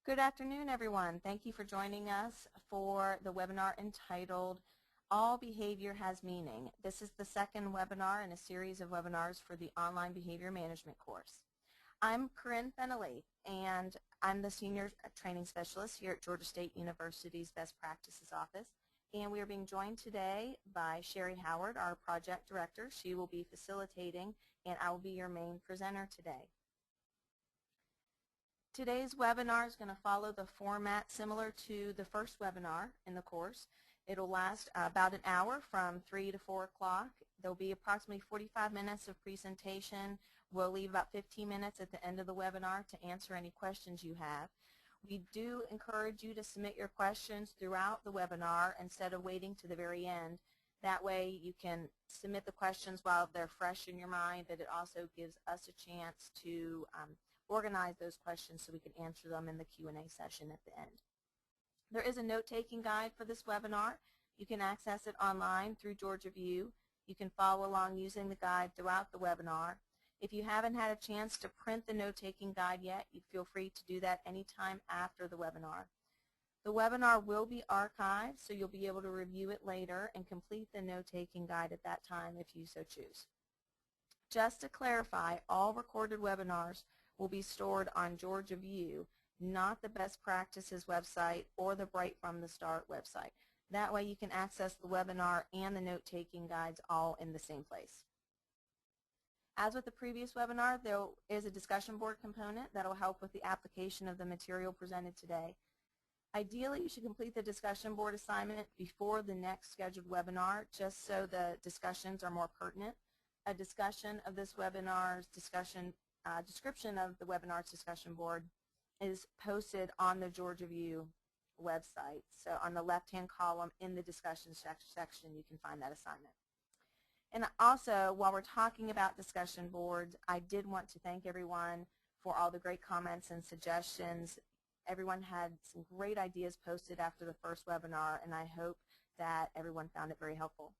Good afternoon, everyone. Thank you for joining us for the webinar entitled All Behavior Has Meaning. This is the second webinar in a series of webinars for the Online Behavior Management course. I'm Corinne Feneley, and I'm the Senior Training Specialist here at Georgia State University's Best Practices Office. And we are being joined today by Sherry Howard, our Project Director. She will be facilitating, and I will be your main presenter today. Today's webinar is going to follow the format similar to the first webinar in the course. It'll last about an hour from 3 to 4 o'clock. There'll be approximately 45 minutes of presentation. We'll leave about 15 minutes at the end of the webinar to answer any questions you have. We do encourage you to submit your questions throughout the webinar instead of waiting to the very end. That way you can submit the questions while they're fresh in your mind, but it also gives us a chance to organize those questions so we can answer them in the Q&A session at the end. There is a note-taking guide for this webinar. You can access it online through Georgia View. You can follow along using the guide throughout the webinar. If you haven't had a chance to print the note-taking guide yet, you feel free to do that anytime after the webinar. The webinar will be archived, so you'll be able to review it later and complete the note-taking guide at that time if you so choose. Just to clarify, all recorded webinars will be stored on Georgia View, not the Best Practices website or the Bright from the Start website. That way you can access the webinar and the note-taking guides all in the same place. As with the previous webinar, there is a discussion board component that will help with the application of the material presented today. Ideally, you should complete the discussion board assignment before the next scheduled webinar, just so the discussions are more pertinent. A discussion of this webinar's description of the webinar's discussion board is posted on the Georgia View website. So on the left-hand column in the discussion section, you can find that assignment. And also, while we're talking about discussion boards, I did want to thank everyone for all the great comments and suggestions. Everyone had some great ideas posted after the first webinar, and I hope that everyone found it very helpful.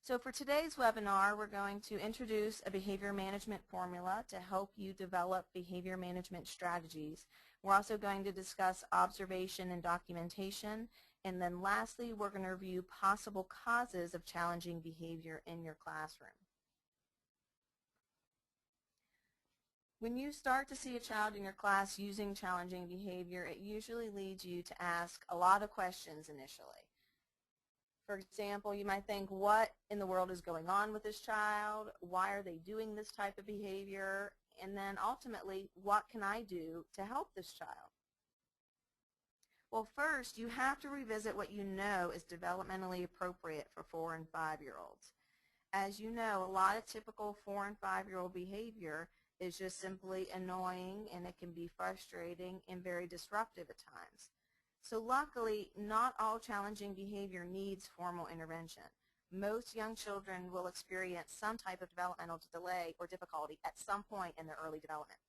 So for today's webinar, we're going to introduce a behavior management formula to help you develop behavior management strategies. We're also going to discuss observation and documentation. And then lastly, we're going to review possible causes of challenging behavior in your classroom. When you start to see a child in your class using challenging behavior, it usually leads you to ask a lot of questions initially. For example, you might think, what in the world is going on with this child? Why are they doing this type of behavior? And then ultimately, what can I do to help this child? Well, first, you have to revisit what you know is developmentally appropriate for 4- and 5-year-olds. As you know, a lot of typical 4- and 5-year-old behavior is just simply annoying, and it can be frustrating and very disruptive at times. So luckily, not all challenging behavior needs formal intervention. Most young children will experience some type of developmental delay or difficulty at some point in their early development.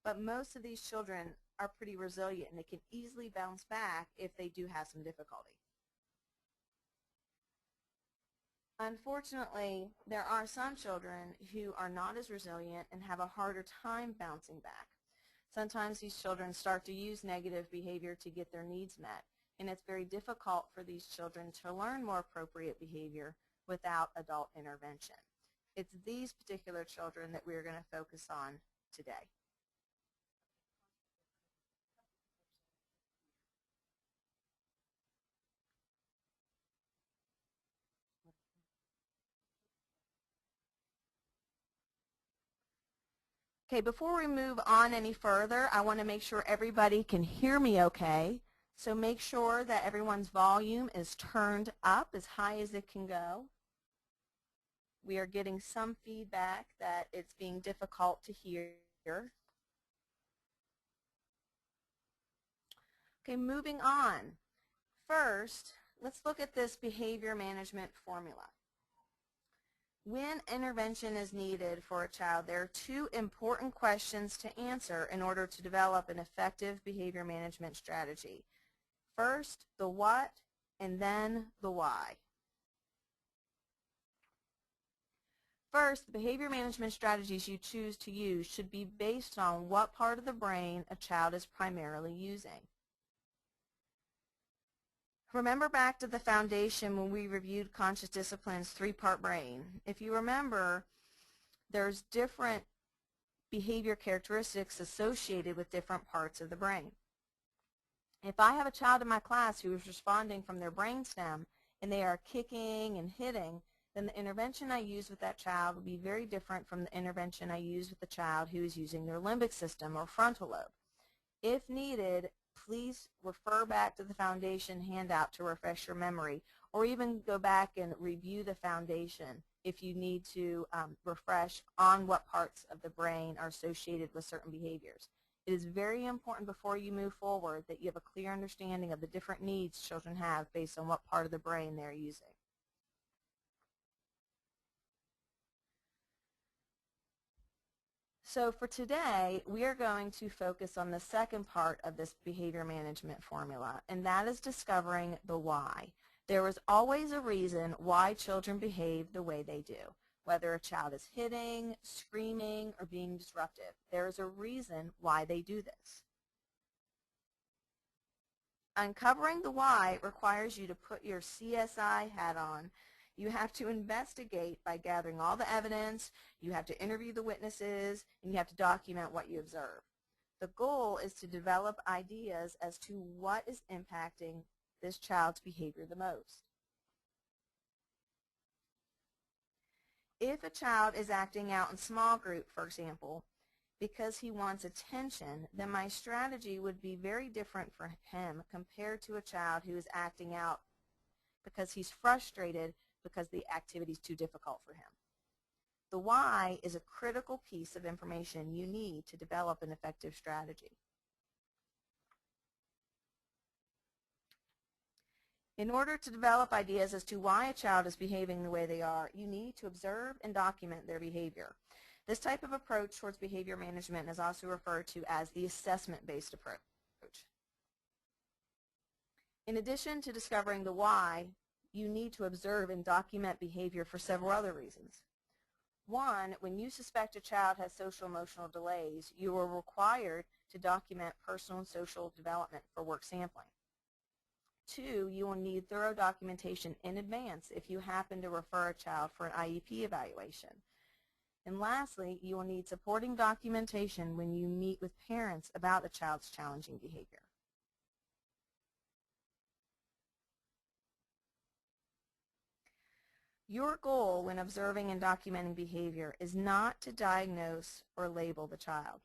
But most of these children are pretty resilient, and they can easily bounce back if they do have some difficulty. Unfortunately, there are some children who are not as resilient and have a harder time bouncing back. Sometimes these children start to use negative behavior to get their needs met, and it's very difficult for these children to learn more appropriate behavior without adult intervention. It's these particular children that we're going to focus on today. Okay, before we move on any further, I want to make sure everybody can hear me okay. So make sure that everyone's volume is turned up as high as it can go. We are getting some feedback that it's being difficult to hear. Okay, moving on. First, let's look at this behavior management formula. When intervention is needed for a child, there are two important questions to answer in order to develop an effective behavior management strategy. First, the what, and then the why. First, the behavior management strategies you choose to use should be based on what part of the brain a child is primarily using. Remember back to the foundation when we reviewed Conscious Discipline's three-part brain. If you remember, there's different behavior characteristics associated with different parts of the brain. If I have a child in my class who is responding from their brainstem and they are kicking and hitting, then the intervention I use with that child will be very different from the intervention I use with the child who is using their limbic system or frontal lobe. If needed, please refer back to the foundation handout to refresh your memory, or even go back and review the foundation if you need to refresh on what parts of the brain are associated with certain behaviors. It is very important before you move forward that you have a clear understanding of the different needs children have based on what part of the brain they're using. So for today, we are going to focus on the second part of this behavior management formula, and that is discovering the why. There is always a reason why children behave the way they do. Whether a child is hitting, screaming, or being disruptive, there is a reason why they do this. Uncovering the why requires you to put your CSI hat on. You have to investigate by gathering all the evidence, you have to interview the witnesses, and you have to document what you observe. The goal is to develop ideas as to what is impacting this child's behavior the most. If a child is acting out in small group, for example, because he wants attention, then my strategy would be very different for him compared to a child who is acting out because he's frustrated because the activity is too difficult for him. The why is a critical piece of information you need to develop an effective strategy. In order to develop ideas as to why a child is behaving the way they are, you need to observe and document their behavior. This type of approach towards behavior management is also referred to as the assessment-based approach. In addition to discovering the why, you need to observe and document behavior for several other reasons. One, when you suspect a child has social emotional delays, you are required to document personal and social development for work sampling. Two, you will need thorough documentation in advance if you happen to refer a child for an IEP evaluation. And lastly, you will need supporting documentation when you meet with parents about a child's challenging behavior. Your goal when observing and documenting behavior is not to diagnose or label the child.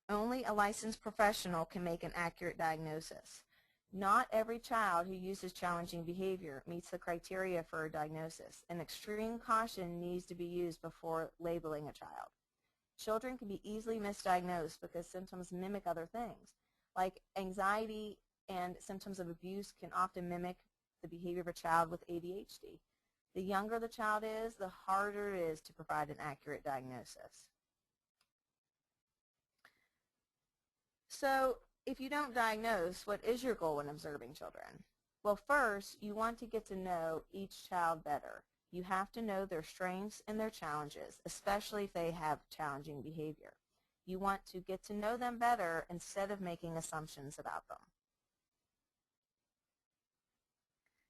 Only a licensed professional can make an accurate diagnosis. Not every child who uses challenging behavior meets the criteria for a diagnosis, and extreme caution needs to be used before labeling a child. Children can be easily misdiagnosed because symptoms mimic other things. Like anxiety and symptoms of abuse can often mimic the behavior of a child with ADHD. The younger the child is, the harder it is to provide an accurate diagnosis. So, if you don't diagnose, what is your goal when observing children? Well, first, you want to get to know each child better. You have to know their strengths and their challenges, especially if they have challenging behavior. You want to get to know them better instead of making assumptions about them.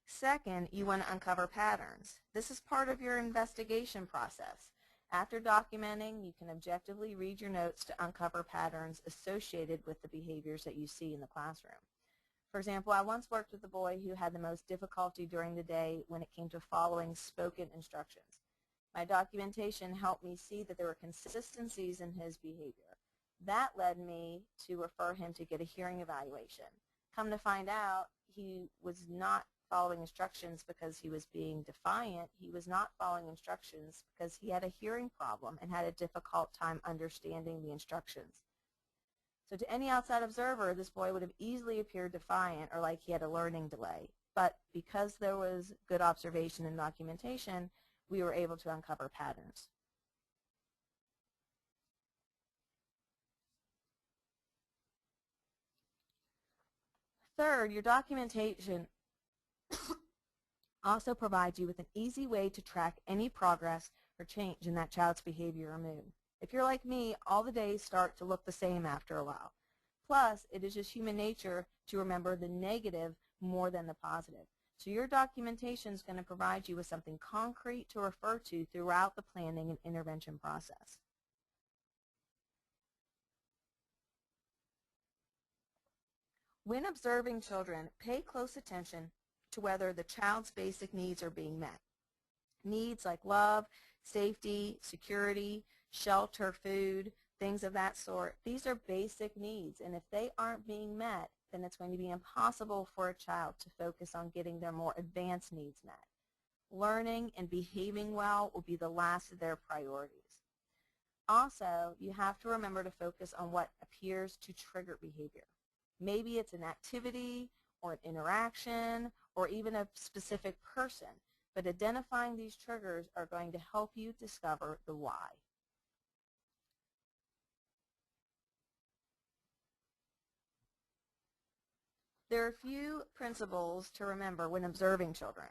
Second, you want to uncover patterns. This is part of your investigation process. After documenting, you can objectively read your notes to uncover patterns associated with the behaviors that you see in the classroom. For example, I once worked with a boy who had the most difficulty during the day when it came to following spoken instructions. My documentation helped me see that there were consistencies in his behavior. That led me to refer him to get a hearing evaluation. Come to find out, he was not following instructions because he was being defiant. He was not following instructions because he had a hearing problem and had a difficult time understanding the instructions. So to any outside observer, this boy would have easily appeared defiant or like he had a learning delay. But because there was good observation and documentation, we were able to uncover patterns. Third, your documentation also provides you with an easy way to track any progress or change in that child's behavior or mood. If you're like me, all the days start to look the same after a while. Plus, it is just human nature to remember the negative more than the positive. So your documentation is going to provide you with something concrete to refer to throughout the planning and intervention process. When observing children, pay close attention to whether the child's basic needs are being met. Needs like love, safety, security, shelter, food, things of that sort. These are basic needs, and if they aren't being met, then it's going to be impossible for a child to focus on getting their more advanced needs met. Learning and behaving well will be the last of their priorities. Also, you have to remember to focus on what appears to trigger behavior. Maybe it's an activity or an interaction or even a specific person, but identifying these triggers are going to help you discover the why. There are a few principles to remember when observing children.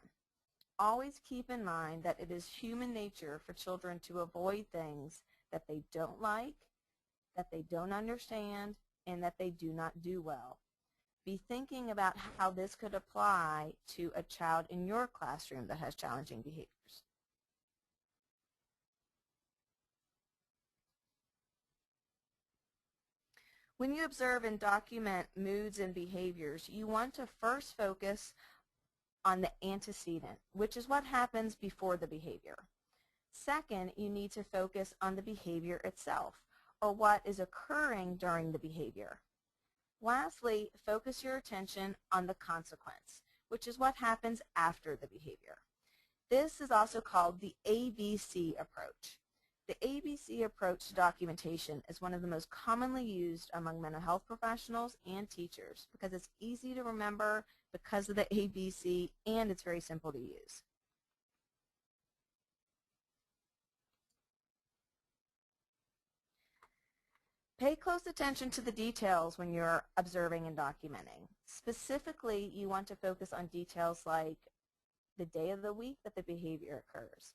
Always keep in mind that it is human nature for children to avoid things that they don't like, that they don't understand, and that they do not do well. Be thinking about how this could apply to a child in your classroom that has challenging behaviors. When you observe and document moods and behaviors, you want to first focus on the antecedent, which is what happens before the behavior. Second, you need to focus on the behavior itself, or what is occurring during the behavior. Lastly, focus your attention on the consequence, which is what happens after the behavior. This is also called the ABC approach. The ABC approach to documentation is one of the most commonly used among mental health professionals and teachers because it's easy to remember because of the ABC, and it's very simple to use. Pay close attention to the details when you're observing and documenting. Specifically, you want to focus on details like the day of the week that the behavior occurs,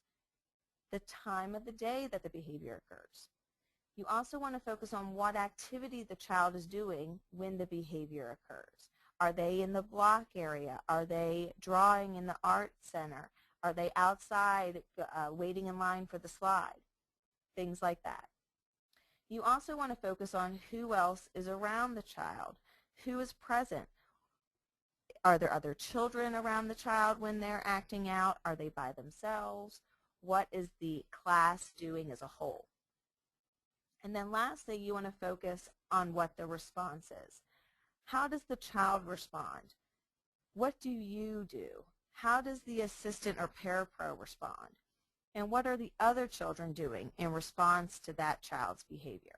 the time of the day that the behavior occurs. You also want to focus on what activity the child is doing when the behavior occurs. Are they in the block area? Are they drawing in the art center? Are they outside waiting in line for the slide? Things like that. You also want to focus on who else is around the child, who is present. Are there other children around the child when they're acting out? Are they by themselves? What is the class doing as a whole? And then lastly, you want to focus on what the response is. How does the child respond? What do you do? How does the assistant or parapro respond? And what are the other children doing in response to that child's behavior?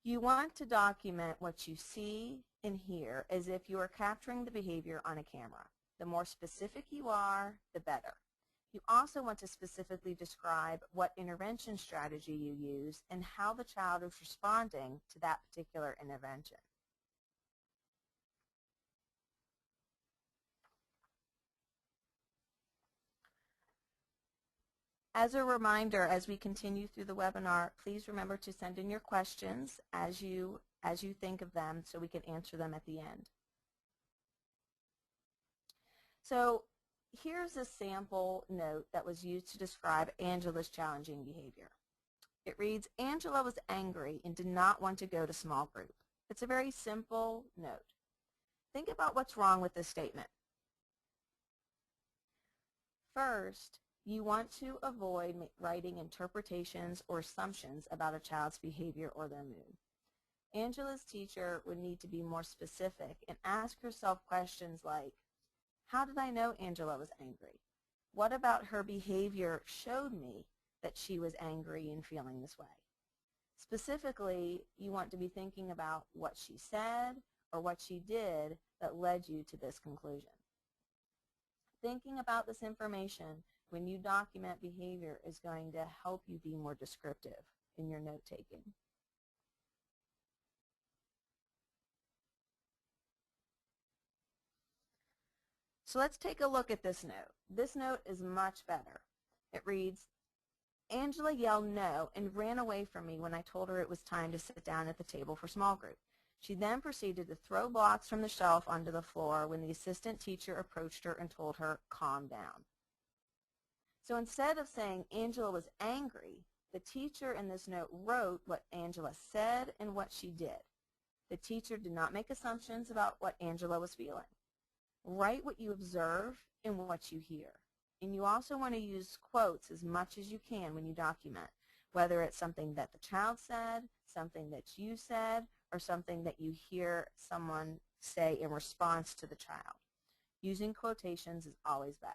You want to document what you see and hear as if you are capturing the behavior on a camera. The more specific you are, the better. You also want to specifically describe what intervention strategy you use and how the child is responding to that particular intervention. As a reminder, as we continue through the webinar, please remember to send in your questions as you think of them so we can answer them at the end. So here's a sample note that was used to describe Angela's challenging behavior. It reads, Angela was angry and did not want to go to small group. It's a very simple note. Think about what's wrong with this statement. First, you want to avoid writing interpretations or assumptions about a child's behavior or their mood. Angela's teacher would need to be more specific and ask herself questions like, how did I know Angela was angry? What about her behavior showed me that she was angry and feeling this way? Specifically, you want to be thinking about what she said or what she did that led you to this conclusion. Thinking about this information when you document behavior is going to help you be more descriptive in your note-taking. So let's take a look at this note. This note is much better. It reads, Angela yelled no and ran away from me when I told her it was time to sit down at the table for small group. She then proceeded to throw blocks from the shelf onto the floor when the assistant teacher approached her and told her, calm down. So instead of saying Angela was angry, the teacher in this note wrote what Angela said and what she did. The teacher did not make assumptions about what Angela was feeling. Write what you observe and what you hear. And you also want to use quotes as much as you can when you document, whether it's something that the child said, something that you said, or something that you hear someone say in response to the child. Using quotations is always best.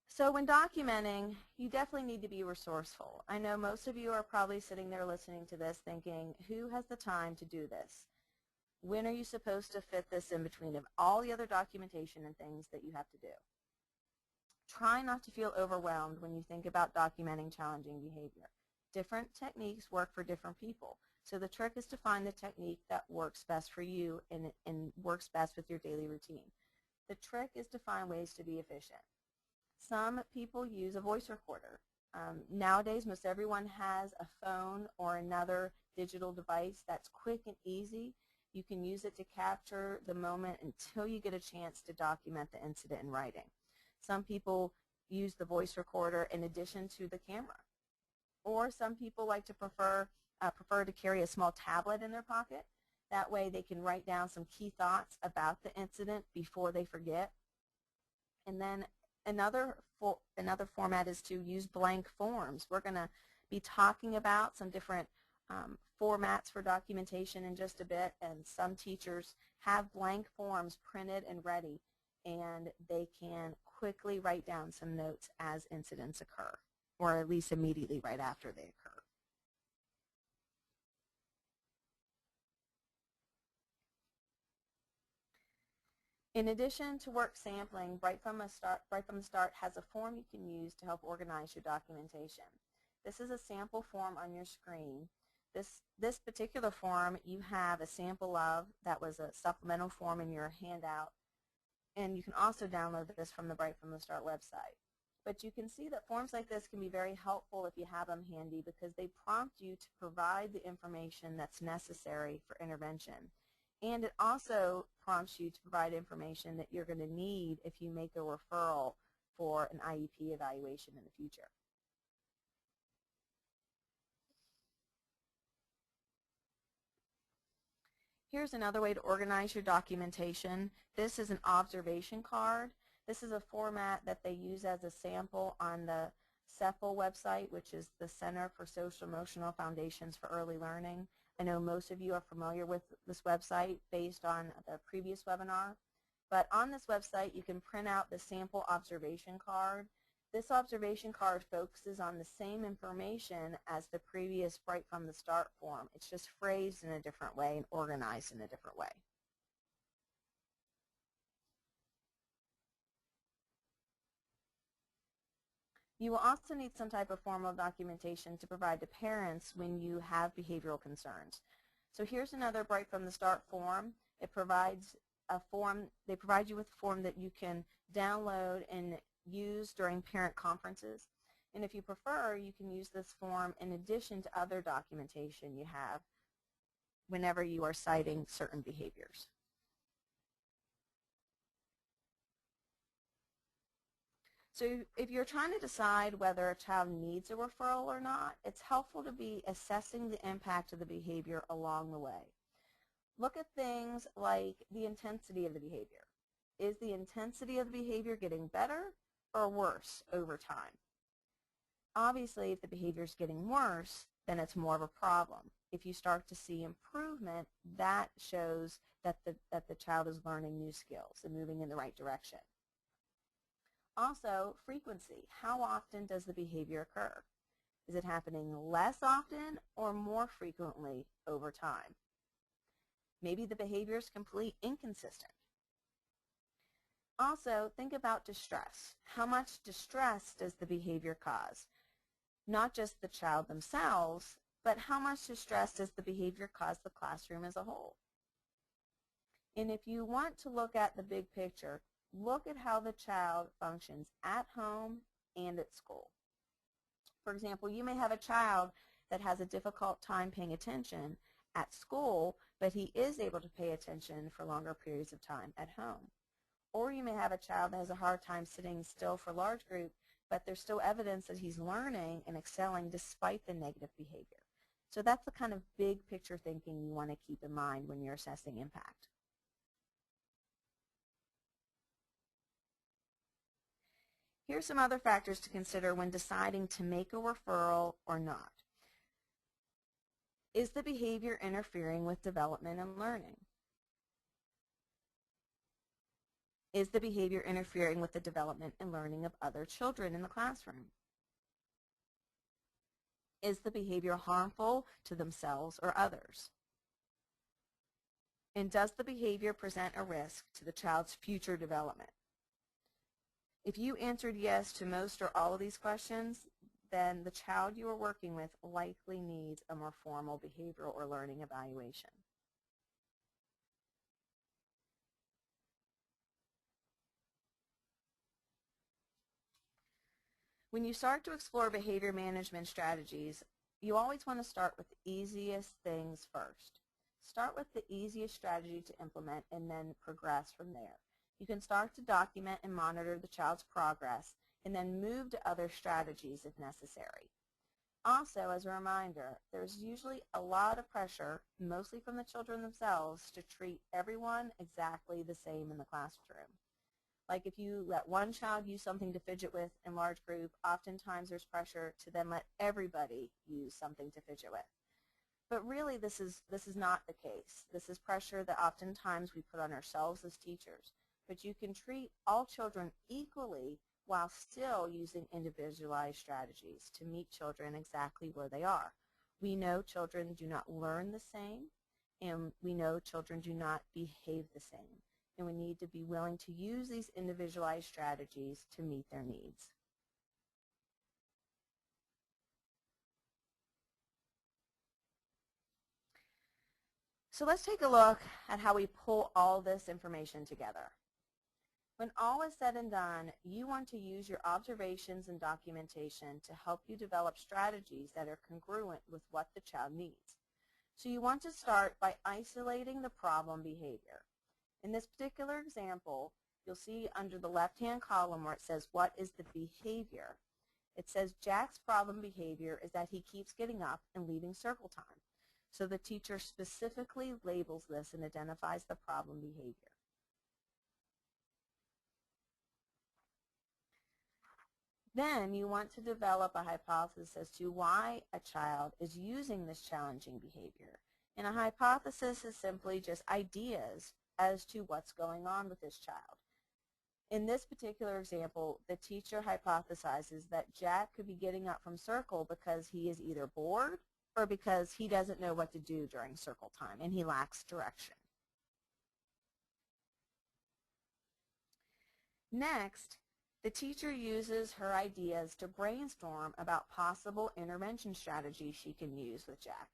So when documenting, you definitely need to be resourceful. I know most of you are probably sitting there listening to this thinking, who has the time to do this? When are you supposed to fit this in between of all the other documentation and things that you have to do? Try not to feel overwhelmed when you think about documenting challenging behavior. Different techniques work for different people. So the trick is to find the technique that works best for you and works best with your daily routine. The trick is to find ways to be efficient. Some people use a voice recorder. Nowadays, most everyone has a phone or another digital device that's quick and easy. You can use it to capture the moment until you get a chance to document the incident in writing. Some people use the voice recorder in addition to the camera. Or some people like to prefer to carry a small tablet in their pocket. That way they can write down some key thoughts about the incident before they forget. And then another format is to use blank forms. We're going to be talking about some different formats for documentation in just a bit, and some teachers have blank forms printed and ready, and they can quickly write down some notes as incidents occur, or at least immediately right after they occur. In addition to work sampling, Right from the Start has a form you can use to help organize your documentation. This is a sample form on your screen. This particular form you have a sample of that was a supplemental form in your handout, and you can also download this from the Right from the Start website. But you can see that forms like this can be very helpful if you have them handy because they prompt you to provide the information that's necessary for intervention. And it also prompts you to provide information that you're going to need if you make a referral for an IEP evaluation in the future. Here's another way to organize your documentation. This is an observation card. This is a format that they use as a sample on the CEFL website, which is the Center for Social Emotional Foundations for Early Learning. I know most of you are familiar with this website based on the previous webinar. But on this website, you can print out the sample observation card. This observation card focuses on the same information as the previous Right from the Start form. It's just phrased in a different way and organized in a different way. You will also need some type of formal documentation to provide to parents when you have behavioral concerns. So here's another Right from the Start form. It provides a form, they provide you with a form that you can download and use during parent conferences. And if you prefer, you can use this form in addition to other documentation you have whenever you are citing certain behaviors. So if you're trying to decide whether a child needs a referral or not, it's helpful to be assessing the impact of the behavior along the way. Look at things like the intensity of the behavior. Is the intensity of the behavior getting better or worse over time? Obviously, if the behavior is getting worse, then it's more of a problem. If you start to see improvement, that shows that the child is learning new skills and moving in the right direction. Also, frequency. How often does the behavior occur? Is it happening less often or more frequently over time? Maybe the behavior is completely inconsistent. Also, think about distress. How much distress does the behavior cause? Not just the child themselves, but how much distress does the behavior cause the classroom as a whole? And if you want to look at the big picture, look at how the child functions at home and at school. For example, you may have a child that has a difficult time paying attention at school, but he is able to pay attention for longer periods of time at home. Or you may have a child that has a hard time sitting still for large group, but there's still evidence that he's learning and excelling despite the negative behavior. So that's the kind of big picture thinking you want to keep in mind when you're assessing impact. Here's some other factors to consider when deciding to make a referral or not. Is the behavior interfering with development and learning? Is the behavior interfering with the development and learning of other children in the classroom? Is the behavior harmful to themselves or others? And does the behavior present a risk to the child's future development? If you answered yes to most or all of these questions, then the child you are working with likely needs a more formal behavioral or learning evaluation. When you start to explore behavior management strategies, you always want to start with the easiest things first. Start with the easiest strategy to implement and then progress from there. You can start to document and monitor the child's progress and then move to other strategies if necessary. Also, as a reminder, there's usually a lot of pressure, mostly from the children themselves, to treat everyone exactly the same in the classroom. Like if you let one child use something to fidget with in large group, oftentimes there's pressure to then let everybody use something to fidget with. But really this is not the case. This is pressure that oftentimes we put on ourselves as teachers. But you can treat all children equally while still using individualized strategies to meet children exactly where they are. We know children do not learn the same, and we know children do not behave the same. And we need to be willing to use these individualized strategies to meet their needs. So let's take a look at how we pull all this information together. When all is said and done, you want to use your observations and documentation to help you develop strategies that are congruent with what the child needs. So you want to start by isolating the problem behavior. In this particular example, you'll see under the left-hand column where it says, what is the behavior? It says Jack's problem behavior is that he keeps getting up and leaving circle time. So the teacher specifically labels this and identifies the problem behavior. Then you want to develop a hypothesis as to why a child is using this challenging behavior. And a hypothesis is simply just ideas as to what's going on with this child. In this particular example, the teacher hypothesizes that Jack could be getting up from circle because he is either bored or because he doesn't know what to do during circle time and he lacks direction. Next, the teacher uses her ideas to brainstorm about possible intervention strategies she can use with Jack.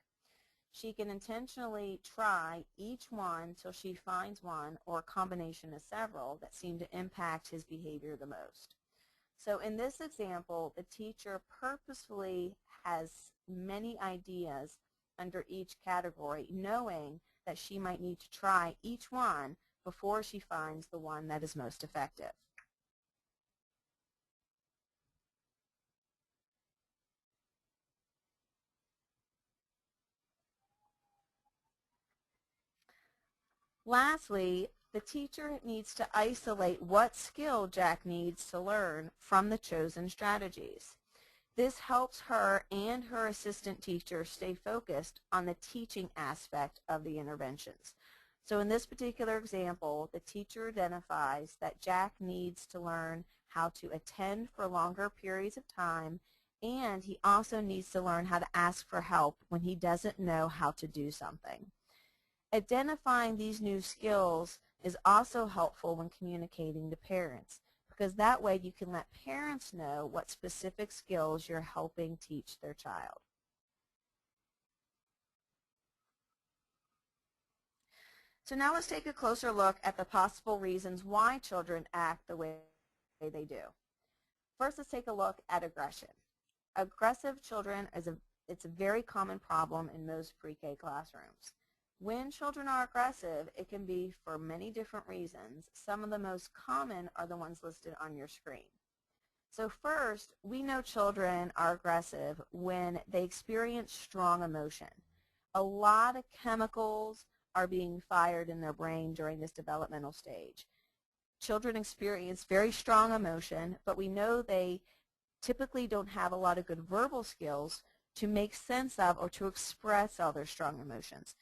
She can intentionally try each one till she finds one or a combination of several that seem to impact his behavior the most. So in this example, the teacher purposefully has many ideas under each category, knowing that she might need to try each one before she finds the one that is most effective. Lastly, the teacher needs to isolate what skill Jack needs to learn from the chosen strategies. This helps her and her assistant teacher stay focused on the teaching aspect of the interventions. So in this particular example, the teacher identifies that Jack needs to learn how to attend for longer periods of time, and he also needs to learn how to ask for help when he doesn't know how to do something. Identifying these new skills is also helpful when communicating to parents, because that way you can let parents know what specific skills you're helping teach their child. So now let's take a closer look at the possible reasons why children act the way they do. First, let's take a look at aggression. Aggressive children it's a very common problem in most pre-K classrooms. When children are aggressive, it can be for many different reasons. Some of the most common are the ones listed on your screen. So first, we know children are aggressive when they experience strong emotion. A lot of chemicals are being fired in their brain during this developmental stage. Children experience very strong emotion, but we know they typically don't have a lot of good verbal skills to make sense of or to express all their strong emotions.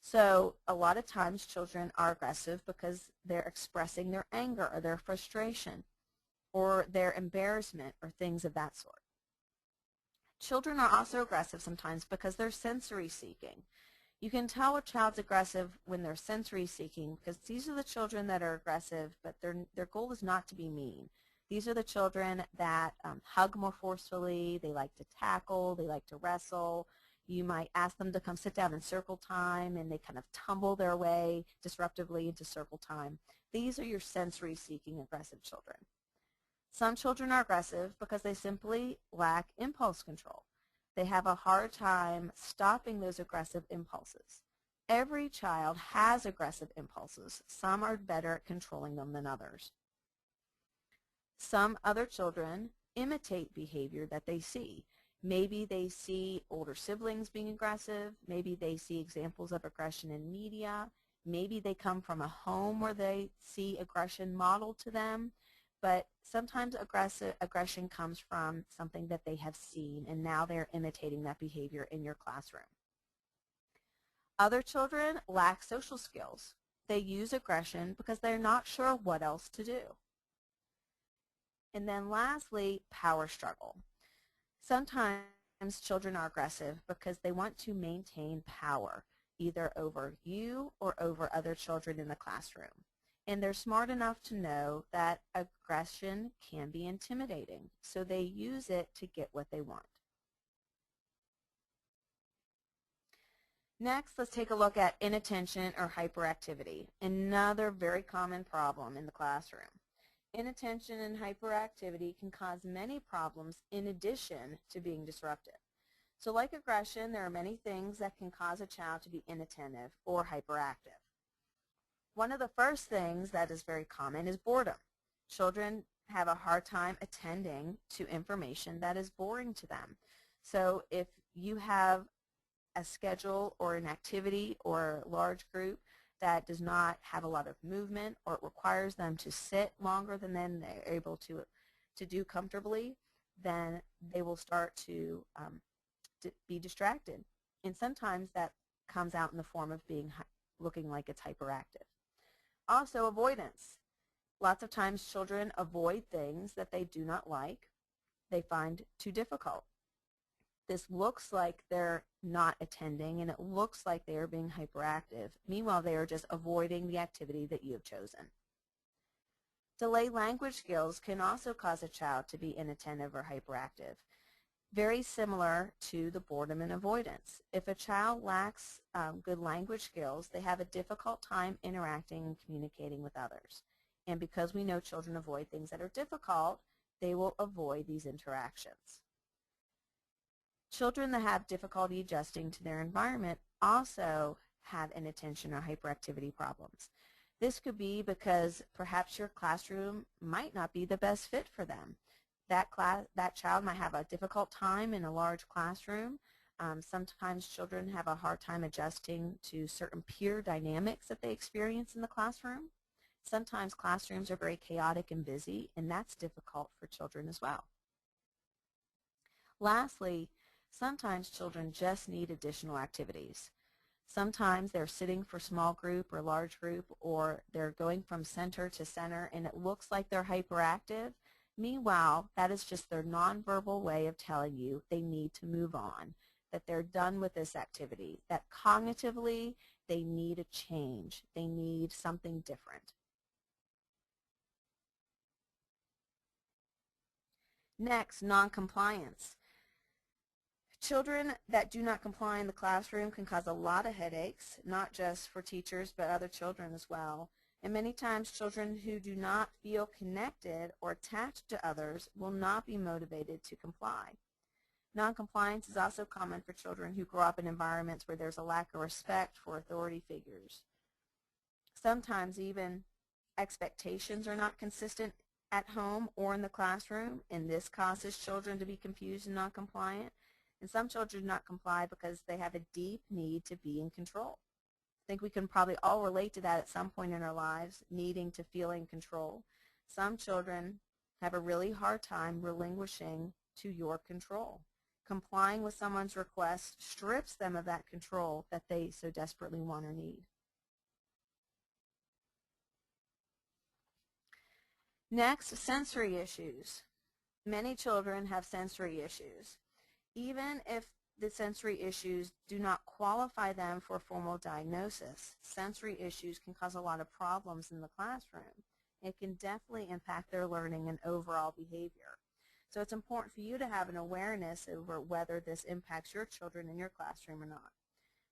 So a lot of times children are aggressive because they're expressing their anger or their frustration or their embarrassment or things of that sort. Children are also aggressive sometimes because they're sensory seeking. You can tell a child's aggressive when they're sensory seeking because these are the children that are aggressive, but their goal is not to be mean. These are the children that hug more forcefully, they like to tackle, they like to wrestle. You might ask them to come sit down in circle time and they kind of tumble their way disruptively into circle time. These are your sensory seeking aggressive children. Some children are aggressive because they simply lack impulse control. They have a hard time stopping those aggressive impulses. Every child has aggressive impulses. Some are better at controlling them than others. Some other children imitate behavior that they see. Maybe they see older siblings being aggressive. Maybe they see examples of aggression in media. Maybe they come from a home where they see aggression modeled to them. But sometimes aggression comes from something that they have seen, and now they're imitating that behavior in your classroom. Other children lack social skills. They use aggression because they're not sure what else to do. And then lastly, power struggle. Sometimes children are aggressive because they want to maintain power, either over you or over other children in the classroom. And they're smart enough to know that aggression can be intimidating, so they use it to get what they want. Next, let's take a look at inattention or hyperactivity, another very common problem in the classroom. Inattention and hyperactivity can cause many problems in addition to being disruptive. So like aggression, there are many things that can cause a child to be inattentive or hyperactive. One of the first things that is very common is boredom. Children have a hard time attending to information that is boring to them. So if you have a schedule or an activity or a large group that does not have a lot of movement or it requires them to sit longer than they're able to do comfortably, then they will start to be distracted. And sometimes that comes out in the form of looking like it's hyperactive. Also, avoidance. Lots of times children avoid things that they do not like, they find too difficult. This looks like they're not attending and it looks like they are being hyperactive. Meanwhile, they are just avoiding the activity that you have chosen. Delayed language skills can also cause a child to be inattentive or hyperactive. Very similar to the boredom and avoidance. If a child lacks good language skills, they have a difficult time interacting and communicating with others. And because we know children avoid things that are difficult, they will avoid these interactions. Children that have difficulty adjusting to their environment also have inattention or hyperactivity problems. This could be because perhaps your classroom might not be the best fit for them. That child might have a difficult time in a large classroom. Sometimes children have a hard time adjusting to certain peer dynamics that they experience in the classroom. Sometimes classrooms are very chaotic and busy, and that's difficult for children as well. Lastly, sometimes children just need additional activities. Sometimes they're sitting for small group or large group, or they're going from center to center, and it looks like they're hyperactive. Meanwhile, that is just their nonverbal way of telling you they need to move on, that they're done with this activity, that cognitively they need a change, they need something different. Next, noncompliance. Children that do not comply in the classroom can cause a lot of headaches, not just for teachers but other children as well. And many times children who do not feel connected or attached to others will not be motivated to comply. Noncompliance is also common for children who grow up in environments where there's a lack of respect for authority figures. Sometimes even expectations are not consistent at home or in the classroom, and this causes children to be confused and non-compliant. And some children do not comply because they have a deep need to be in control. I think we can probably all relate to that at some point in our lives, needing to feel in control. Some children have a really hard time relinquishing to your control. Complying with someone's request strips them of that control that they so desperately want or need. Next, sensory issues. Many children have sensory issues. Even if the sensory issues do not qualify them for a formal diagnosis, sensory issues can cause a lot of problems in the classroom. It can definitely impact their learning and overall behavior. So it's important for you to have an awareness over whether this impacts your children in your classroom or not.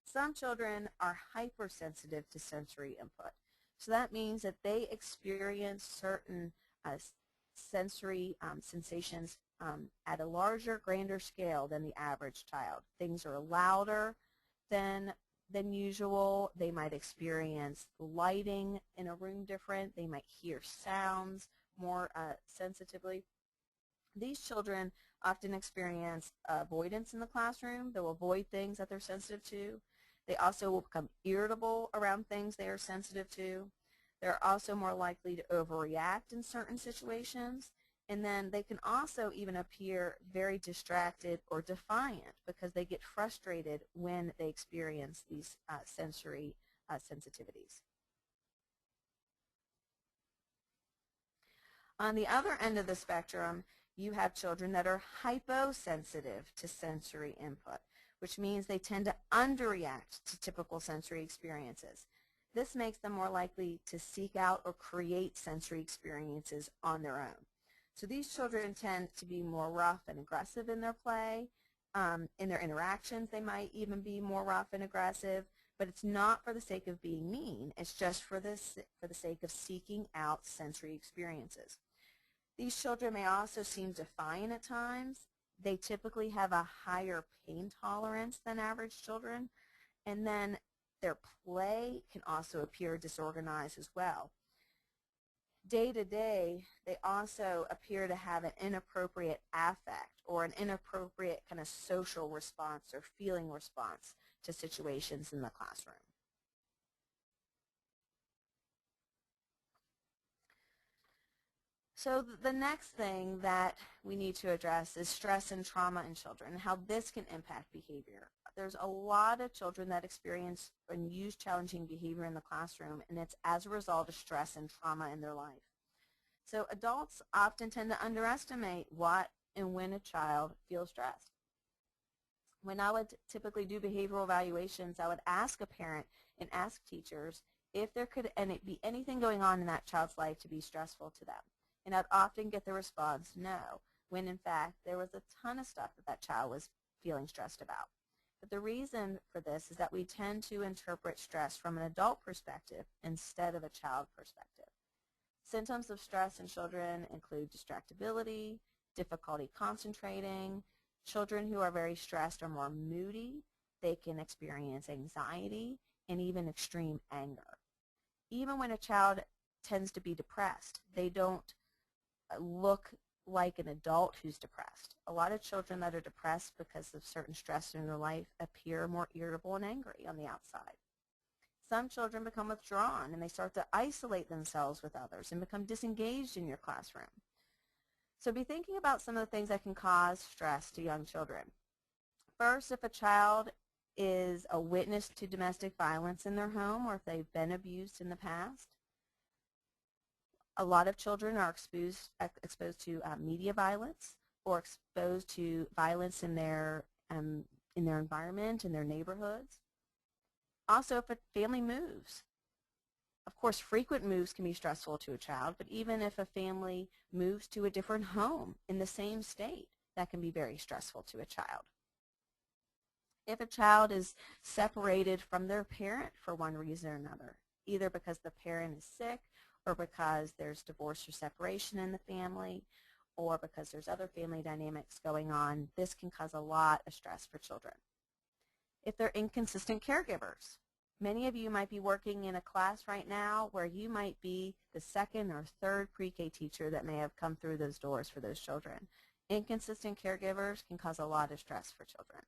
Some children are hypersensitive to sensory input. So that means that they experience certain sensory sensations at a larger, grander scale than the average child. Things are louder than usual. They might experience lighting in a room different. They might hear sounds more sensitively. These children often experience avoidance in the classroom. They'll avoid things that they're sensitive to. They also will become irritable around things they are sensitive to. They're also more likely to overreact in certain situations. And then they can also even appear very distracted or defiant because they get frustrated when they experience these sensory sensitivities. On the other end of the spectrum, you have children that are hyposensitive to sensory input, which means they tend to underreact to typical sensory experiences. This makes them more likely to seek out or create sensory experiences on their own. So these children tend to be more rough and aggressive in their play. In their interactions, they might even be more rough and aggressive, but it's not for the sake of being mean. It's just for the sake of seeking out sensory experiences. These children may also seem defiant at times. They typically have a higher pain tolerance than average children, and then their play can also appear disorganized as well. Day to day, they also appear to have an inappropriate affect or an inappropriate kind of social response or feeling response to situations in the classroom. So the next thing that we need to address is stress and trauma in children and how this can impact behavior. There's a lot of children that experience and use challenging behavior in the classroom, and it's as a result of stress and trauma in their life. So adults often tend to underestimate what and when a child feels stressed. When I would typically do behavioral evaluations, I would ask a parent and ask teachers if there could be anything going on in that child's life to be stressful to them. And I'd often get the response, no, when in fact there was a ton of stuff that child was feeling stressed about. But the reason for this is that we tend to interpret stress from an adult perspective instead of a child perspective. Symptoms of stress in children include distractibility, difficulty concentrating. Children who are very stressed are more moody. They can experience anxiety and even extreme anger. Even when a child tends to be depressed, they don't look like an adult who's depressed. A lot of children that are depressed because of certain stress in their life appear more irritable and angry on the outside. Some children become withdrawn and they start to isolate themselves with others and become disengaged in your classroom. So be thinking about some of the things that can cause stress to young children. First, if a child is a witness to domestic violence in their home or if they've been abused in the past. A lot of children are exposed to media violence or exposed to violence in their environment, in their neighborhoods. Also, if a family moves. Of course, frequent moves can be stressful to a child, but even if a family moves to a different home in the same state, that can be very stressful to a child. If a child is separated from their parent for one reason or another, either because the parent is sick or because there's divorce or separation in the family or because there's other family dynamics going on, this can cause a lot of stress for children. If they're inconsistent caregivers, many of you might be working in a class right now where you might be the second or third pre-K teacher that may have come through those doors for those children. Inconsistent caregivers can cause a lot of stress for children.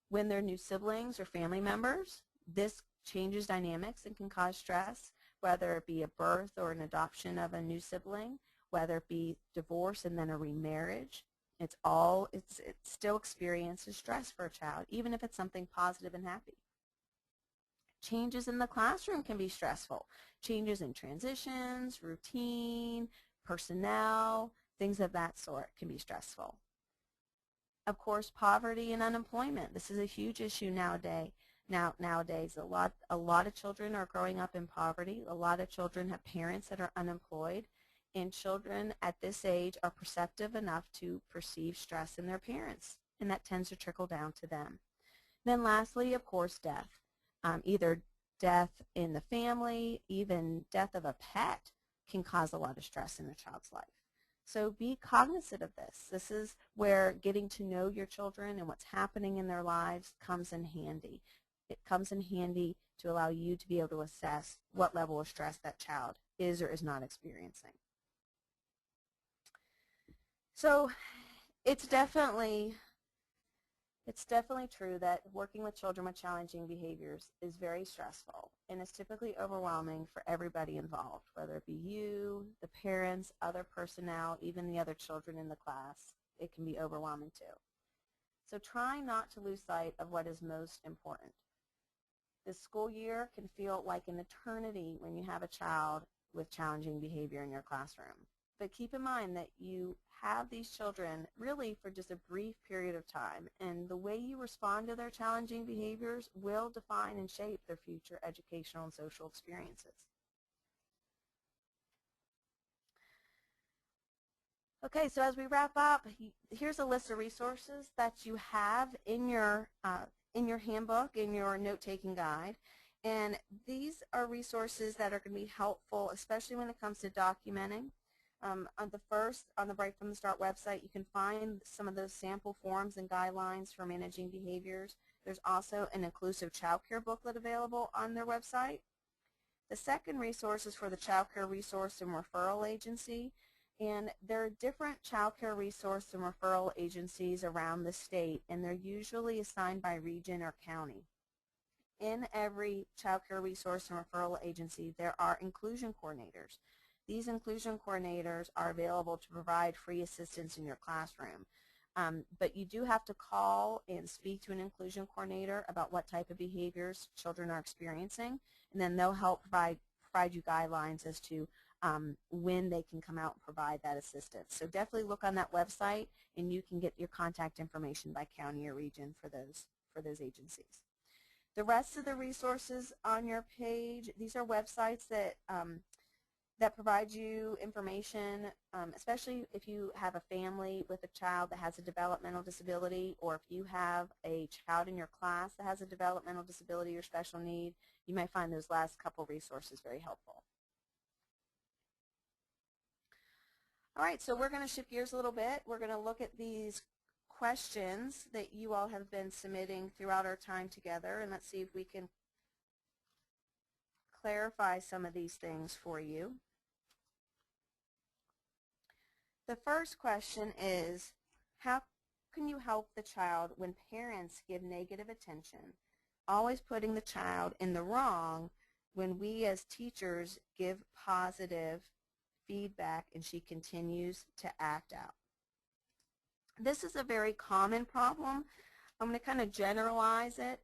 When they're new siblings or family members, this changes dynamics and can cause stress, whether it be a birth or an adoption of a new sibling, whether it be divorce and then a remarriage. It still experiences stress for a child, even if it's something positive and happy. Changes in the classroom can be stressful. Changes in transitions, routine, personnel, things of that sort can be stressful. Of course, poverty and unemployment. This is a huge issue nowadays. Nowadays, a lot of children are growing up in poverty. A lot of children have parents that are unemployed, and children at this age are perceptive enough to perceive stress in their parents, and that tends to trickle down to them. Then lastly, of course, death. Either death in the family, even death of a pet can cause a lot of stress in a child's life. So be cognizant of this. This is where getting to know your children and what's happening in their lives comes in handy. It comes in handy to allow you to be able to assess what level of stress that child is or is not experiencing. So it's definitely true that working with children with challenging behaviors is very stressful, and it's typically overwhelming for everybody involved, whether it be you, the parents, other personnel, even the other children in the class. It can be overwhelming too. So try not to lose sight of what is most important. This school year can feel like an eternity when you have a child with challenging behavior in your classroom. But keep in mind that you have these children really for just a brief period of time, and the way you respond to their challenging behaviors will define and shape their future educational and social experiences. Okay, so as we wrap up, here's a list of resources that you have in your handbook, in your note-taking guide. And these are resources that are going to be helpful, especially when it comes to documenting. On the Bright from the Start website, you can find some of those sample forms and guidelines for managing behaviors. There's also an inclusive child care booklet available on their website. The second resource is for the Child Care Resource and Referral Agency. And there are different child care resource and referral agencies around the state, and they're usually assigned by region or county. In every child care resource and referral agency, there are inclusion coordinators. These inclusion coordinators are available to provide free assistance in your classroom. But you do have to call and speak to an inclusion coordinator about what type of behaviors children are experiencing, and then they'll help provide you guidelines as to when they can come out and provide that assistance. So definitely look on that website, and you can get your contact information by county or region for those agencies. The rest of the resources on your page, these are websites that that provide you information, especially if you have a family with a child that has a developmental disability, or if you have a child in your class that has a developmental disability or special need. You might find those last couple resources very helpful. All right, so we're going to shift gears a little bit. We're going to look at these questions that you all have been submitting throughout our time together, and let's see if we can clarify some of these things for you. The first question is, how can you help the child when parents give negative attention, always putting the child in the wrong when we as teachers give positive feedback and she continues to act out? This is a very common problem. I'm going to kind of generalize it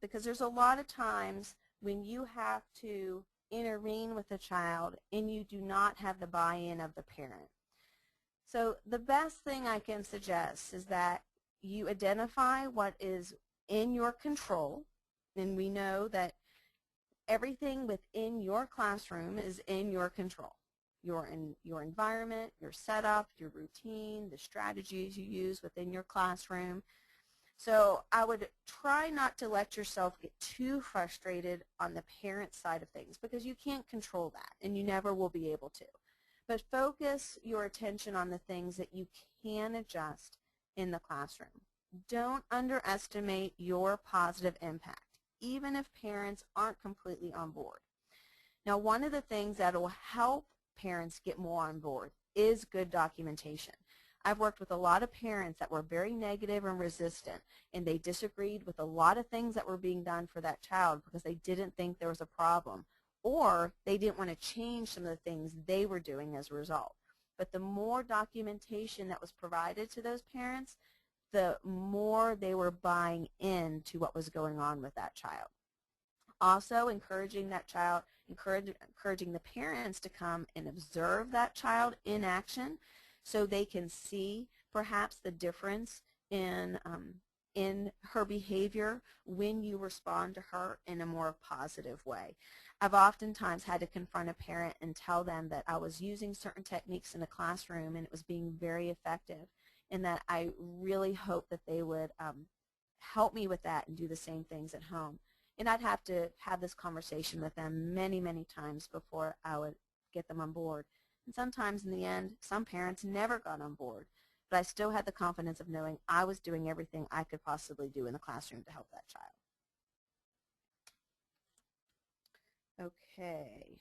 because there's a lot of times when you have to intervene with a child and you do not have the buy-in of the parent. So the best thing I can suggest is that you identify what is in your control, and we know that everything within your classroom is in your control. Your environment, your setup, your routine, the strategies you use within your classroom. So I would try not to let yourself get too frustrated on the parent side of things because you can't control that and you never will be able to. But focus your attention on the things that you can adjust in the classroom. Don't underestimate your positive impact, even if parents aren't completely on board. Now, one of the things that will help parents get more on board is good documentation. I've worked with a lot of parents that were very negative and resistant, and they disagreed with a lot of things that were being done for that child because they didn't think there was a problem, or they didn't want to change some of the things they were doing as a result. But the more documentation that was provided to those parents, the more they were buying into what was going on with that child. Also, encouraging that child, encouraging the parents to come and observe that child in action so they can see perhaps the difference in her behavior when you respond to her in a more positive way. I've oftentimes had to confront a parent and tell them that I was using certain techniques in the classroom and it was being very effective, and that I really hope that they would help me with that and do the same things at home. And I'd have to have this conversation with them many, many times before I would get them on board. And sometimes in the end, some parents never got on board. But I still had the confidence of knowing I was doing everything I could possibly do in the classroom to help that child. Okay.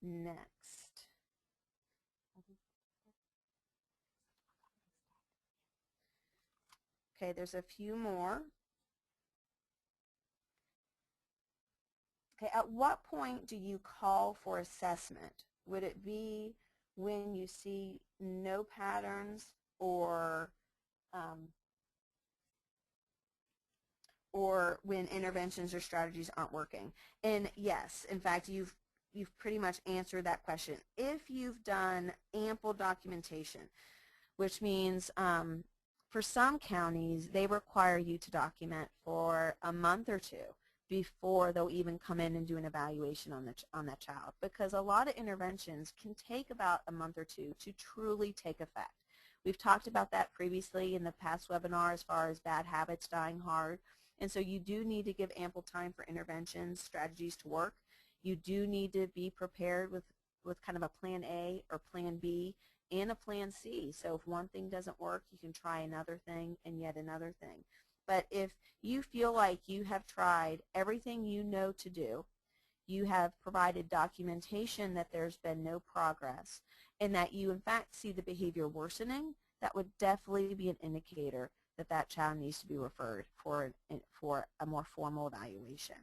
Next. Okay, there's a few more. Okay, at what point do you call for assessment? Would it be when you see no patterns um, or when interventions or strategies aren't working? And yes, in fact, you've pretty much answered that question. If you've done ample documentation, which means for some counties, they require you to document for a month or two before they'll even come in and do an evaluation on that child, because a lot of interventions can take about a month or two to truly take effect. We've talked about that previously in the past webinar as far as bad habits dying hard, and so you do need to give ample time for interventions, strategies to work. You do need to be prepared with kind of a plan A or plan B and a plan C. So if one thing doesn't work, you can try another thing and yet another thing. But if you feel like you have tried everything you know to do, you have provided documentation that there's been no progress, and that you in fact see the behavior worsening, that would definitely be an indicator that that child needs to be referred for a more formal evaluation.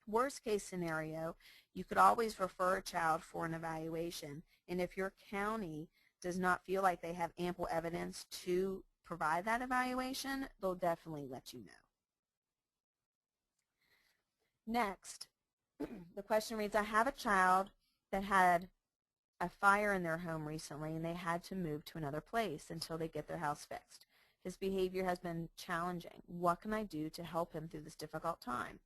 Worst case scenario, you could always refer a child for an evaluation, and if your county does not feel like they have ample evidence to provide that evaluation, they'll definitely let you know. Next, the question reads, I have a child that had a fire in their home recently and they had to move to another place until they get their house fixed. His behavior has been challenging. What can I do to help him through this difficult time?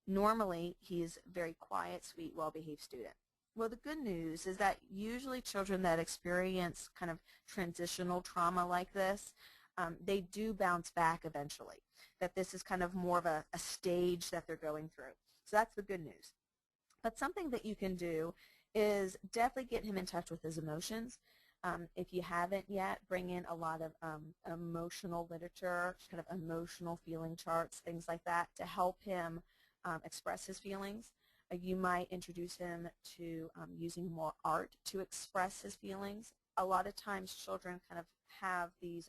Normally, he's a very quiet, sweet, well-behaved student. Well, the good news is that usually children that experience kind of transitional trauma like this, they do bounce back eventually, that this is kind of more of a stage that they're going through. So that's the good news. But something that you can do is definitely get him in touch with his emotions. If you haven't yet, bring in a lot of emotional literature, kind of emotional feeling charts, things like that, to help him express his feelings. You might introduce him to using more art to express his feelings. A lot of times children kind of have these,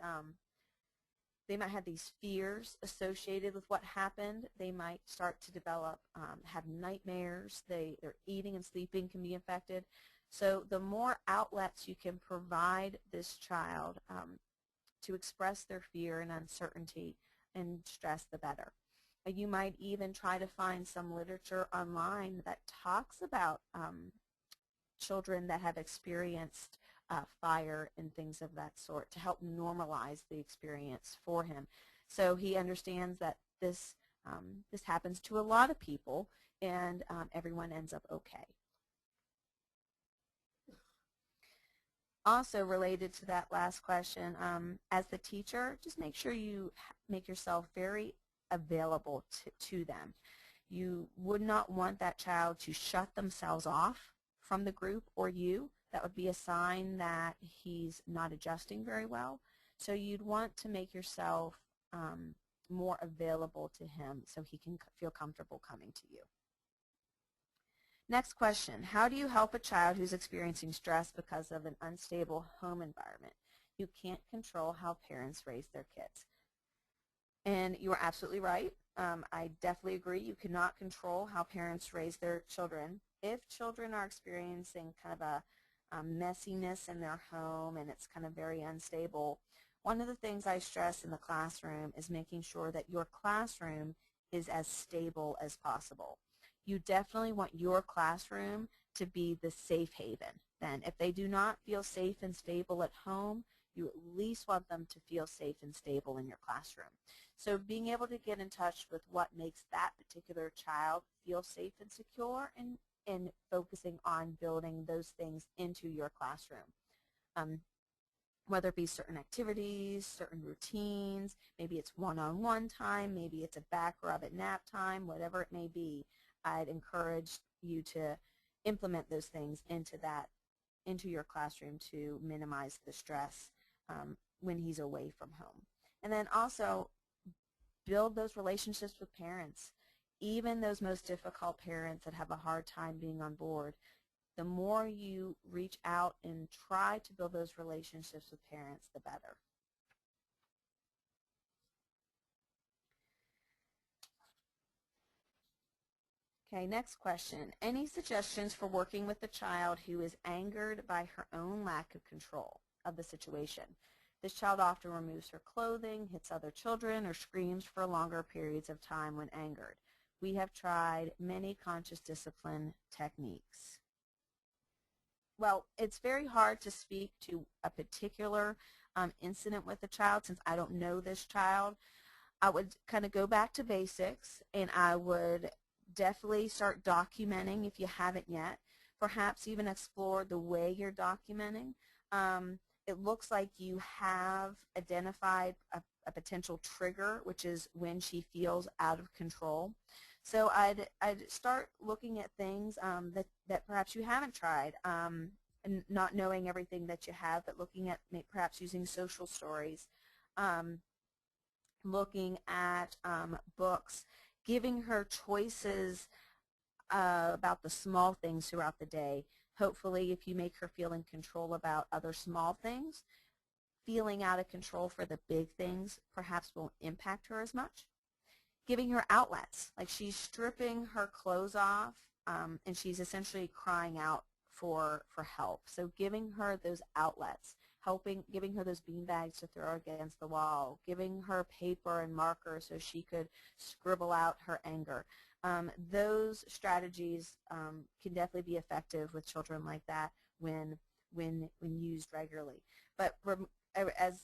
they might have these fears associated with what happened. They might start to develop, have nightmares. Their eating and sleeping can be affected. So the more outlets you can provide this child to express their fear and uncertainty and stress, the better. You might even try to find some literature online that talks about children that have experienced fire and things of that sort to help normalize the experience for him. So he understands that this happens to a lot of people, and everyone ends up okay. Also related to that last question, as the teacher, just make sure you make yourself very available to them. You would not want that child to shut themselves off from the group or you. That would be a sign that he's not adjusting very well. So you'd want to make yourself more available to him so he can feel comfortable coming to you. Next question, how do you help a child who's experiencing stress because of an unstable home environment? You can't control how parents raise their kids. And you are absolutely right. I definitely agree. You cannot control how parents raise their children. If children are experiencing kind of a messiness in their home and it's kind of very unstable, one of the things I stress in the classroom is making sure that your classroom is as stable as possible. You definitely want your classroom to be the safe haven. Then if they do not feel safe and stable at home, you at least want them to feel safe and stable in your classroom. So being able to get in touch with what makes that particular child feel safe and secure, and focusing on building those things into your classroom. Whether it be certain activities, certain routines, maybe it's one-on-one time, maybe it's a back rub at nap time, whatever it may be, I'd encourage you to implement those things into your classroom to minimize the stress when he's away from home. And then also build those relationships with parents. Even those most difficult parents that have a hard time being on board, the more you reach out and try to build those relationships with parents, the better. Okay, next question. Any suggestions for working with a child who is angered by her own lack of control of the situation? This child often removes her clothing, hits other children, or screams for longer periods of time when angered. We have tried many conscious discipline techniques. Well, it's very hard to speak to a particular incident with a child since I don't know this child. I would kind of go back to basics, and I would definitely start documenting if you haven't yet. Perhaps even explore the way you're documenting. It looks like you have identified a potential trigger, which is when she feels out of control. So I'd start looking at things that perhaps you haven't tried, and not knowing everything that you have, but looking at perhaps using social stories, looking at books, giving her choices about the small things throughout the day. Hopefully, if you make her feel in control about other small things, feeling out of control for the big things perhaps won't impact her as much. Giving her outlets, like she's stripping her clothes off and she's essentially crying out for help. So giving her those outlets, giving her those bean bags to throw against the wall, giving her paper and marker so she could scribble out her anger. Those strategies can definitely be effective with children like that when used regularly. But as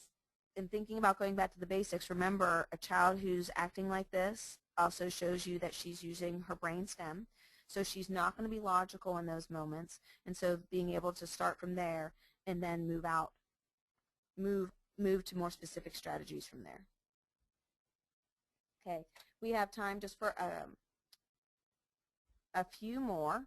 in thinking about going back to the basics, remember a child who's acting like this also shows you that she's using her brain stem. So she's not going to be logical in those moments. And so being able to start from there and then move to more specific strategies from there. Okay, we have time just for a few more.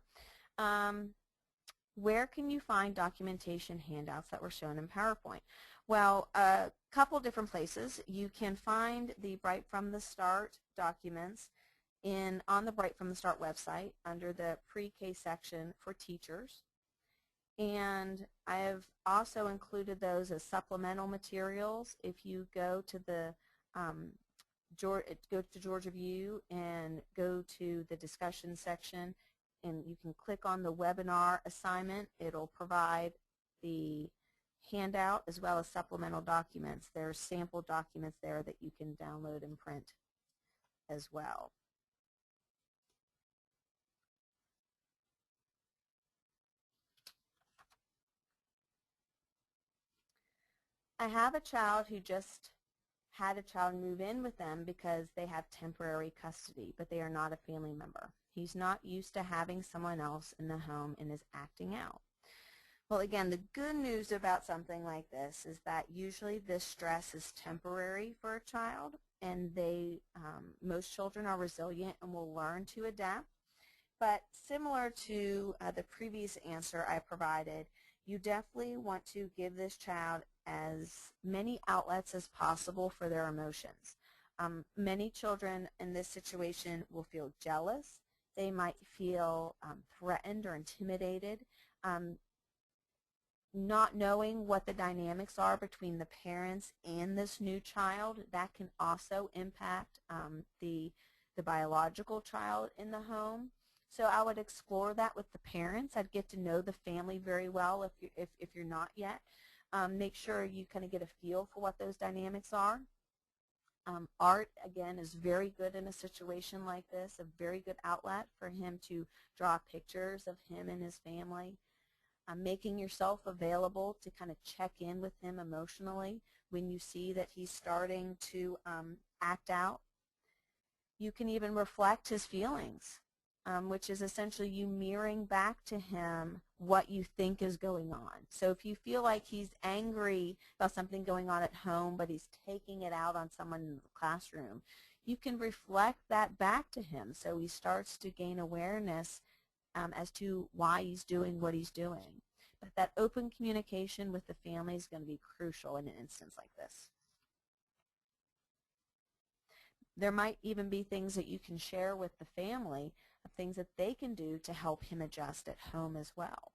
Where can you find documentation handouts that were shown in PowerPoint? Well, a couple different places. You can find the Bright from the Start documents on the Bright from the Start website under the pre-K section for teachers. And I have also included those as supplemental materials. If you go to the Georgia View and go to the discussion section, and you can click on the webinar assignment. It'll provide the handout as well as supplemental documents. There are sample documents there that you can download and print as well. I have a child who just had a child move in with them because they have temporary custody, but they are not a family member. He's not used to having someone else in the home and is acting out. Well, again, the good news about something like this is that usually this stress is temporary for a child, and most children are resilient and will learn to adapt. But similar to the previous answer I provided, you definitely want to give this child as many outlets as possible for their emotions. Many children in this situation will feel jealous. They might feel threatened or intimidated. Not knowing what the dynamics are between the parents and this new child, that can also impact the biological child in the home. So I would explore that with the parents. I'd get to know the family very well if you're not yet. Make sure you kind of get a feel for what those dynamics are. Art, again, is very good in a situation like this, a very good outlet for him to draw pictures of him and his family. Making yourself available to kind of check in with him emotionally when you see that he's starting to act out. You can even reflect his feelings, which is essentially you mirroring back to him what you think is going on. So if you feel like he's angry about something going on at home, but he's taking it out on someone in the classroom, you can reflect that back to him so he starts to gain awareness as to why he's doing what he's doing. But that open communication with the family is going to be crucial in an instance like this. There might even be things that you can share with the family of things that they can do to help him adjust at home as well.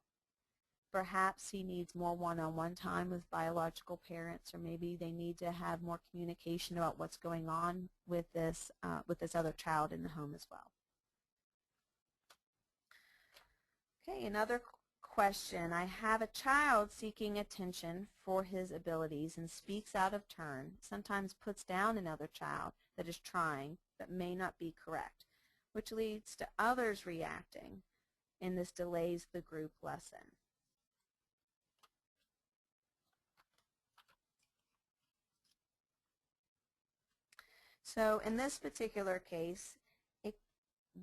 Perhaps he needs more one-on-one time with biological parents, or maybe they need to have more communication about what's going on with this other child in the home as well. Okay, another question. I have a child seeking attention for his abilities and speaks out of turn, sometimes puts down another child that is trying but may not be correct, which leads to others reacting, and this delays the group lesson. So in this particular case,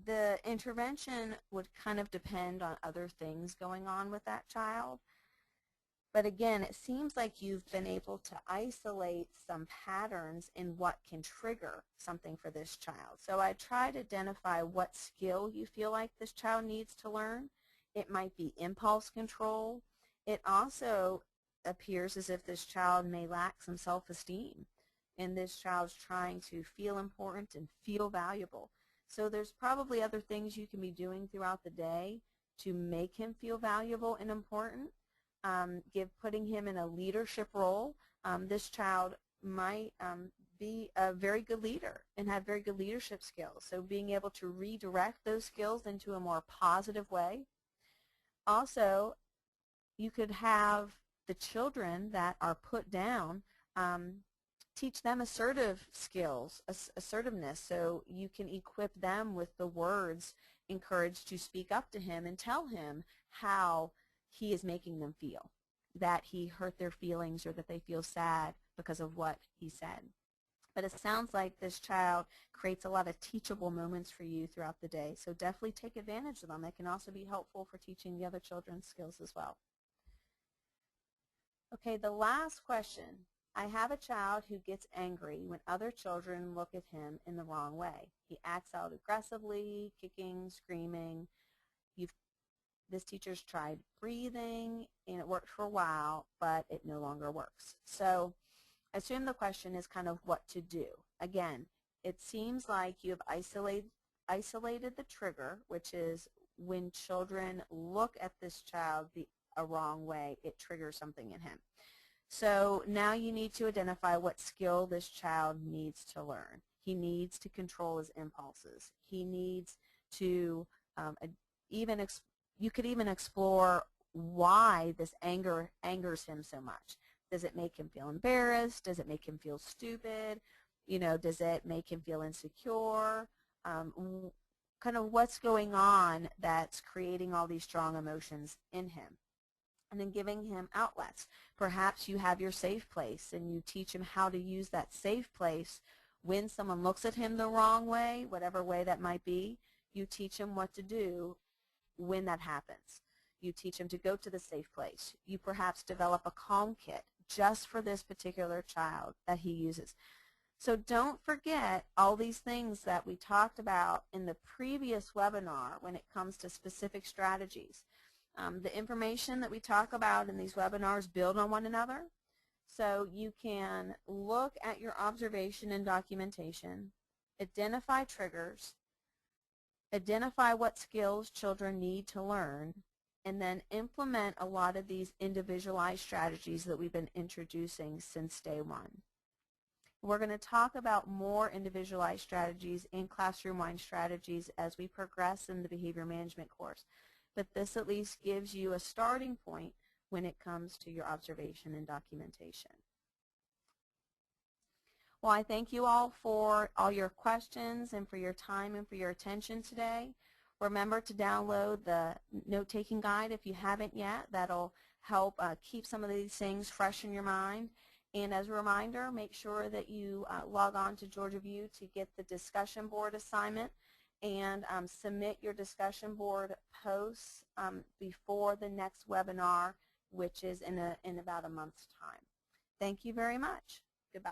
the intervention would kind of depend on other things going on with that child. But again, it seems like you've been able to isolate some patterns in what can trigger something for this child. So I try to identify what skill you feel like this child needs to learn. It might be impulse control. It also appears as if this child may lack some self-esteem, and this child's trying to feel important and feel valuable. So there's probably other things you can be doing throughout the day to make him feel valuable and important. Putting him in a leadership role. This child might be a very good leader and have very good leadership skills. So being able to redirect those skills into a more positive way. Also, you could have the children that are put down teach them assertive skills, assertiveness, so you can equip them with the words encouraged to speak up to him and tell him how he is making them feel, that he hurt their feelings or that they feel sad because of what he said. But it sounds like this child creates a lot of teachable moments for you throughout the day, so definitely take advantage of them. They can also be helpful for teaching the other children skills as well. Okay, the last question. I have a child who gets angry when other children look at him in the wrong way. He acts out aggressively, kicking, screaming. This teacher's tried breathing, and it worked for a while, but it no longer works. So I assume the question is kind of what to do. Again, it seems like you have isolated the trigger, which is when children look at this child a wrong way, it triggers something in him. So now you need to identify what skill this child needs to learn. He needs to control his impulses. He needs to you could even explore why this anger angers him so much. Does it make him feel embarrassed? Does it make him feel stupid? Does it make him feel insecure? Kind of what's going on that's creating all these strong emotions in him. And then giving him outlets. Perhaps you have your safe place and you teach him how to use that safe place when someone looks at him the wrong way, whatever way that might be. You teach him what to do when that happens. You teach them to go to the safe place. You perhaps develop a calm kit just for this particular child that he uses. So don't forget all these things that we talked about in the previous webinar when it comes to specific strategies. The information that we talk about in these webinars build on one another. So you can look at your observation and documentation, identify triggers, identify what skills children need to learn, and then implement a lot of these individualized strategies that we've been introducing since day one. We're going to talk about more individualized strategies and classroom-wide strategies as we progress in the behavior management course. But this at least gives you a starting point when it comes to your observation and documentation. Well, I thank you all for all your questions and for your time and for your attention today. Remember to download the note-taking guide if you haven't yet. That'll help keep some of these things fresh in your mind. And as a reminder, make sure that you log on to Georgia View to get the discussion board assignment and submit your discussion board posts before the next webinar, which is in about a month's time. Thank you very much. Goodbye.